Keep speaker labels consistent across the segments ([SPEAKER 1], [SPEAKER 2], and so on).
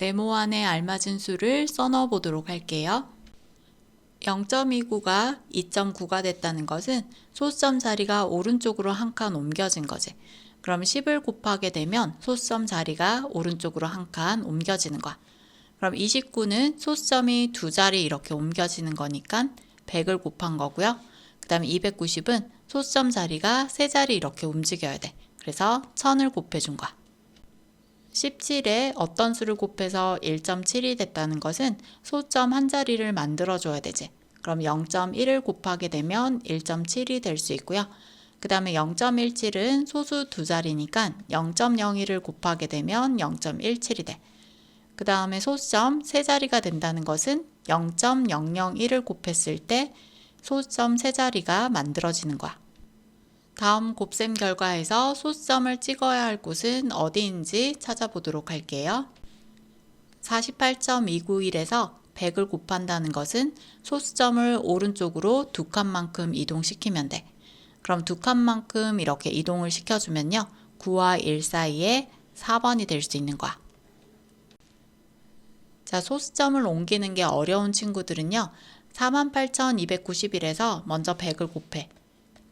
[SPEAKER 1] 네모 안에 알맞은 수를 써넣어 보도록 할게요. 0.29가 2.9가 됐다는 것은 소수점 자리가 오른쪽으로 한 칸 옮겨진 거지. 그럼 10을 곱하게 되면 소수점 자리가 오른쪽으로 한 칸 옮겨지는 거야. 그럼 29는 소수점이 두 자리 이렇게 옮겨지는 거니까 100을 곱한 거고요. 그 다음에 290은 소수점 자리가 세 자리 이렇게 움직여야 돼. 그래서 1000을 곱해준 거야. 17에 어떤 수를 곱해서 1.7이 됐다는 것은 소수점 한 자리를 만들어줘야 되지. 그럼 0.1을 곱하게 되면 1.7이 될 수 있고요. 그 다음에 0.17은 소수 두 자리니까 0.01을 곱하게 되면 0.17이 돼. 그 다음에 소수점 세 자리가 된다는 것은 0.001을 곱했을 때 소수점 세 자리가 만들어지는 거야. 다음 곱셈 결과에서 소수점을 찍어야 할 곳은 어디인지 찾아보도록 할게요. 48.291에서 100을 곱한다는 것은 소수점을 오른쪽으로 두 칸만큼 이동시키면 돼. 그럼 두 칸만큼 이렇게 이동을 시켜주면요. 9와 1 사이에 4번이 될 수 있는 거야. 자, 소수점을 옮기는 게 어려운 친구들은요. 48,291에서 먼저 100을 곱해.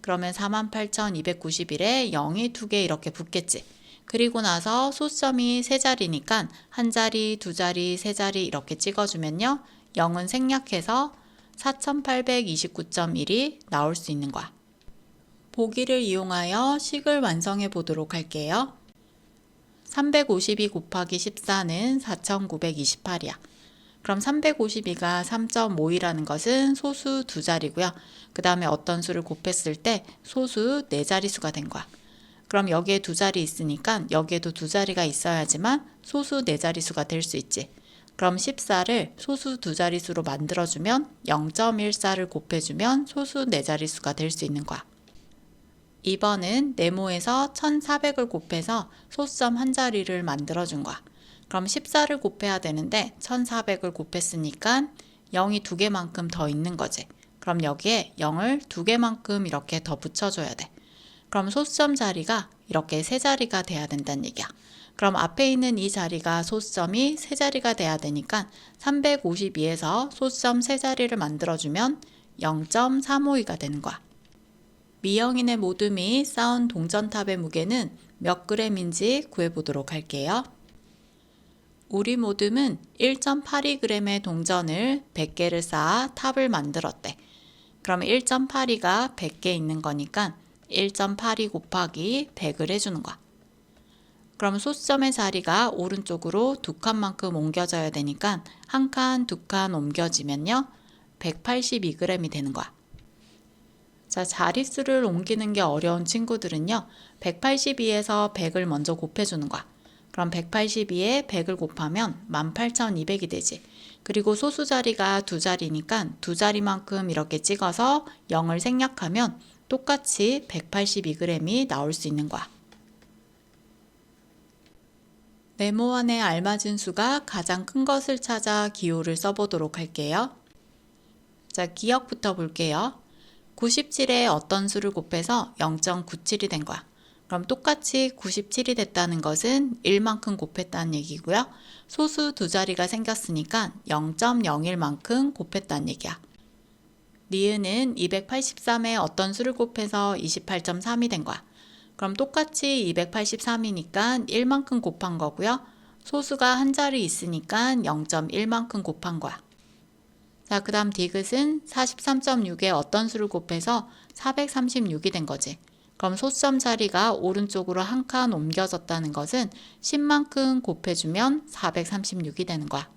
[SPEAKER 1] 그러면 48,291에 0이 두 개 이렇게 붙겠지. 그리고 나서 소수점이 세 자리니까 한 자리, 두 자리, 세 자리 이렇게 찍어주면요. 0은 생략해서 4829.1이 나올 수 있는 거야. 보기를 이용하여 식을 완성해 보도록 할게요. 352 곱하기 14는 4928이야. 그럼 352가 3.5이라는 것은 소수 두 자리고요. 그 다음에 어떤 수를 곱했을 때 소수 네 자리수가 된 거야. 그럼 여기에 두 자리 있으니까 여기에도 두 자리가 있어야지만 소수 네 자리수가 될 수 있지. 그럼 14를 소수 두 자리수로 만들어주면 0.14를 곱해주면 소수 네 자리수가 될 수 있는 거야. 2번은 네모에서 1400을 곱해서 소수점 한 자리를 만들어준 거야. 그럼 14를 곱해야 되는데 1400을 곱했으니까 0이 두 개만큼 더 있는 거지. 그럼 여기에 0을 두 개만큼 이렇게 더 붙여줘야 돼. 그럼 소수점 자리가 이렇게 세 자리가 돼야 된다는 얘기야. 그럼 앞에 있는 이 자리가 소수점이 세 자리가 돼야 되니까 352에서 소수점 세 자리를 만들어주면 0.352가 되는 거야. 미영인의 모둠이 쌓은 동전탑의 무게는 몇 그램인지 구해보도록 할게요. 우리 모둠은 1.82g의 동전을 100개를 쌓아 탑을 만들었대. 그럼 1.82가 100개 있는 거니까 1.82 곱하기 100을 해주는 거야. 그럼 소수점의 자리가 오른쪽으로 두 칸만큼 옮겨져야 되니까 한 칸, 두 칸 옮겨지면요. 182g이 되는 거야. 자, 자릿수를 옮기는 게 어려운 친구들은요. 182에서 100을 먼저 곱해주는 거야. 그럼 182에 100을 곱하면 18,200이 되지. 그리고 소수 자리가 두 자리니까 두 자리만큼 이렇게 찍어서 0을 생략하면 똑같이 182g이 나올 수 있는 거야. 네모 안에 알맞은 수가 가장 큰 것을 찾아 기호를 써보도록 할게요. 자, 기억부터 볼게요. 97에 어떤 수를 곱해서 0.97이 된 거야. 그럼 똑같이 97이 됐다는 것은 1만큼 곱했다는 얘기고요. 소수 두 자리가 생겼으니까 0.01만큼 곱했다는 얘기야. 니은은 283에 어떤 수를 곱해서 28.3이 된 거야. 그럼 똑같이 283이니까 1만큼 곱한 거고요. 소수가 한 자리 있으니까 0.1만큼 곱한 거야. 자, 그 다음 디귿은 43.6에 어떤 수를 곱해서 436이 된 거지. 그럼 소수점 자리가 오른쪽으로 한 칸 옮겨졌다는 것은 10만큼 곱해주면 436이 되는 거야.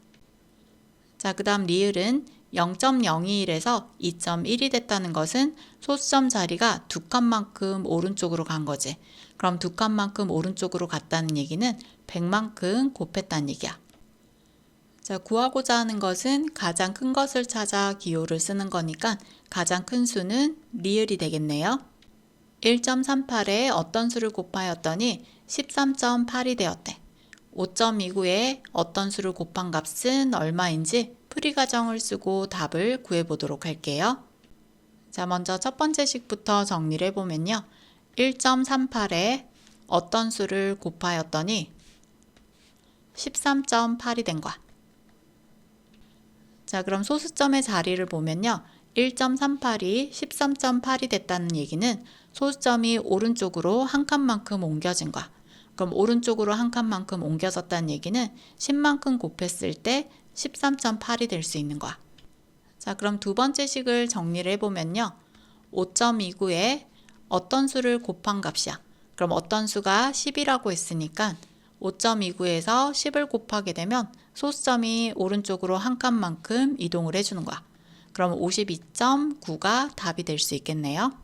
[SPEAKER 1] 자, 그 다음 리을은 0.021에서 2.1이 됐다는 것은 소수점 자리가 두 칸만큼 오른쪽으로 간 거지. 그럼 두 칸만큼 오른쪽으로 갔다는 얘기는 100만큼 곱했다는 얘기야. 자, 구하고자 하는 것은 가장 큰 것을 찾아 기호를 쓰는 거니까 가장 큰 수는 리을이 되겠네요. 1.38에 어떤 수를 곱하였더니 13.8이 되었대. 5.29에 어떤 수를 곱한 값은 얼마인지 풀이 과정을 쓰고 답을 구해보도록 할게요. 자, 먼저 첫 번째 식부터 정리를 해보면요. 1.38에 어떤 수를 곱하였더니 13.8이 된 거야. 자, 그럼 소수점의 자리를 보면요. 1.38이 13.8이 됐다는 얘기는 소수점이 오른쪽으로 한 칸만큼 옮겨진 거야. 그럼 오른쪽으로 한 칸만큼 옮겨졌다는 얘기는 10만큼 곱했을 때 13.8이 될 수 있는 거야. 자, 그럼 두 번째 식을 정리를 해보면요. 5.29에 어떤 수를 곱한 값이야. 그럼 어떤 수가 10이라고 했으니까 5.29에서 10을 곱하게 되면 소수점이 오른쪽으로 한 칸만큼 이동을 해주는 거야. 그럼 52.9가 답이 될 수 있겠네요.